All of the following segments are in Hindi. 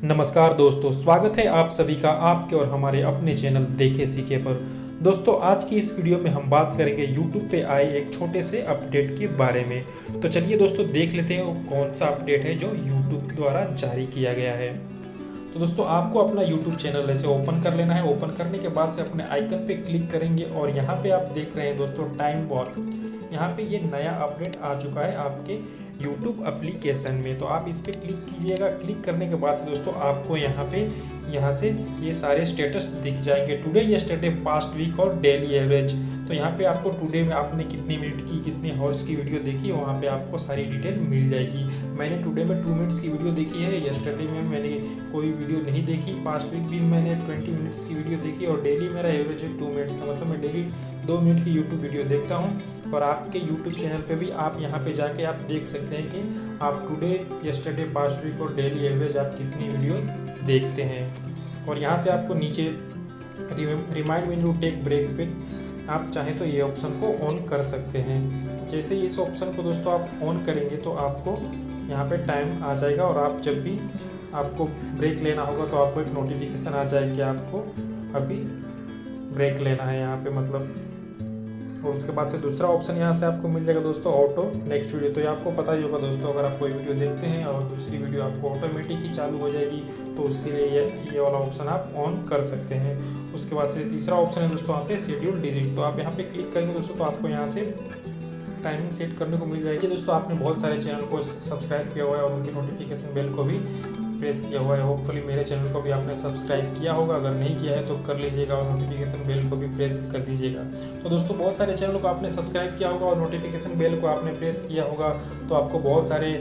नमस्कार दोस्तों, स्वागत है आप सभी का आपके और हमारे अपने चैनल देखे सीखे पर। दोस्तों, आज की इस वीडियो में हम बात करेंगे YouTube पे आए एक छोटे से अपडेट के बारे में। तो चलिए दोस्तों, देख लेते हैं वो कौन सा अपडेट है जो YouTube द्वारा जारी किया गया है। तो दोस्तों, आपको अपना YouTube चैनल ऐसे ओपन कर लेना है। ओपन करने के बाद से अपने आइकन पे क्लिक करेंगे और यहाँ पे आप देख रहे हैं दोस्तों टाइम वॉल। यहाँ पे ये नया अपडेट आ चुका है आपके YouTube एप्लीकेशन में, तो आप इस पर क्लिक कीजिएगा। क्लिक करने के बाद से दोस्तों आपको यहाँ से ये सारे स्टेटस दिख जाएंगे। टुडे यस्टरडे, पास्ट वीक और डेली एवरेज। तो यहाँ पे आपको टुडे में आपने कितनी मिनट की, कितनी हॉर्स की वीडियो देखी, वहाँ पे आपको सारी डिटेल मिल जाएगी। मैंने टुडे में 2 मिनट्स की वीडियो देखी है, यस्टरडे में मैंने कोई वीडियो नहीं देखी, पास्ट वीक भी मैंने 20 मिनट्स की वीडियो देखी और डेली मेरा एवरेज है 2 मिनट्स का। मतलब मैं डेली 2 मिनट की यूट्यूब वीडियो देखता हूँ। और आपके यूट्यूब चैनल पे भी आप यहाँ पे जाके आप देख सकते हैं कि आप टुडे, यस्टरडे, पास्ट वीक और डेली एवरेज आप कितनी वीडियो देखते हैं। और यहाँ से आपको नीचे remind when you take break पे आप चाहें तो ये ऑप्शन को ऑन कर सकते हैं। जैसे ही इस ऑप्शन को दोस्तों आप ऑन करेंगे तो आपको यहाँ पे टाइम आ जाएगा और आप जब भी आपको ब्रेक लेना होगा तो आपको एक नोटिफिकेशन आ जाए कि आपको अभी ब्रेक लेना है यहाँ पे, मतलब। और उसके बाद से दूसरा ऑप्शन यहाँ से आपको मिल जाएगा दोस्तों, ऑटो नेक्स्ट वीडियो। तो ये आपको पता ही होगा दोस्तों, अगर आप कोई वीडियो देखते हैं और दूसरी वीडियो आपको ऑटोमेटिक ही चालू हो जाएगी, तो उसके लिए ये वाला ऑप्शन आप ऑन कर सकते हैं। उसके बाद से तीसरा ऑप्शन है दोस्तों यहाँ पे शेड्यूल डिजिट। तो आप यहाँ पे क्लिक करेंगे दोस्तों तो आपको यहाँ से टाइमिंग सेट करने को मिल जाएगी। दोस्तों, आपने बहुत सारे चैनल को सब्सक्राइब किया हुआ है और उनकी नोटिफिकेशन बेल को भी प्रेस किया हुआ है। होपफुली मेरे चैनल को भी आपने सब्सक्राइब किया होगा, अगर नहीं किया है तो कर लीजिएगा और नोटिफिकेशन बेल को भी प्रेस कर दीजिएगा। तो दोस्तों, बहुत सारे चैनल को आपने सब्सक्राइब किया होगा और नोटिफिकेशन बेल को आपने प्रेस किया होगा, तो आपको बहुत सारे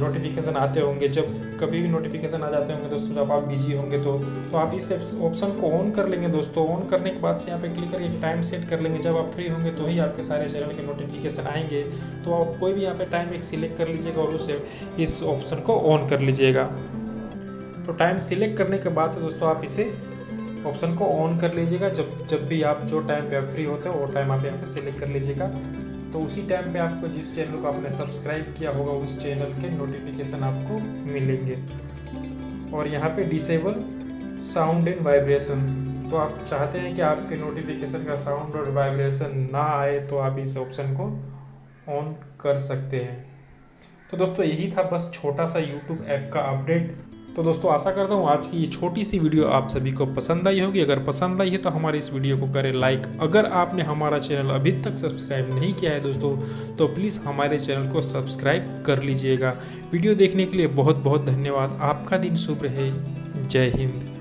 नोटिफिकेशन आते होंगे। जब कभी भी नोटिफिकेशन आ जाते होंगे दोस्तों, जब आप बिजी होंगे तो आप इस ऑप्शन को ऑन कर लेंगे दोस्तों। ऑन करने के बाद से यहाँ पे क्लिक करके टाइम सेट कर लेंगे। जब आप फ्री होंगे तो ही आपके सारे चैनल के नोटिफिकेशन आएंगे। तो आप कोई भी यहाँ पे टाइम एक सिलेक्ट कर लीजिएगा और उसे इस ऑप्शन को ऑन कर लीजिएगा। तो टाइम सिलेक्ट करने के बाद से दोस्तों आप इसे ऑप्शन को ऑन कर लीजिएगा। जब भी आप जो टाइम पे आप फ्री होते हो वो टाइम आप यहाँ पे सिलेक्ट कर लीजिएगा। तो उसी टाइम पे आपको जिस चैनल को आपने सब्सक्राइब किया होगा उस चैनल के नोटिफिकेशन आपको मिलेंगे। और यहाँ पे डिसेबल साउंड एंड वाइब्रेशन। तो आप चाहते हैं कि आपके नोटिफिकेशन का साउंड और वाइब्रेशन ना आए तो आप इस ऑप्शन को ऑन कर सकते हैं। तो दोस्तों, यही था बस छोटा सा यूट्यूब ऐप का अपडेट। तो दोस्तों, आशा करता हूँ आज की ये छोटी सी वीडियो आप सभी को पसंद आई होगी। अगर पसंद आई है तो हमारे इस वीडियो को करें लाइक। अगर आपने हमारा चैनल अभी तक सब्सक्राइब नहीं किया है दोस्तों, तो प्लीज़ हमारे चैनल को सब्सक्राइब कर लीजिएगा। वीडियो देखने के लिए बहुत बहुत धन्यवाद। आपका दिन शुभ रहे। जय हिंद।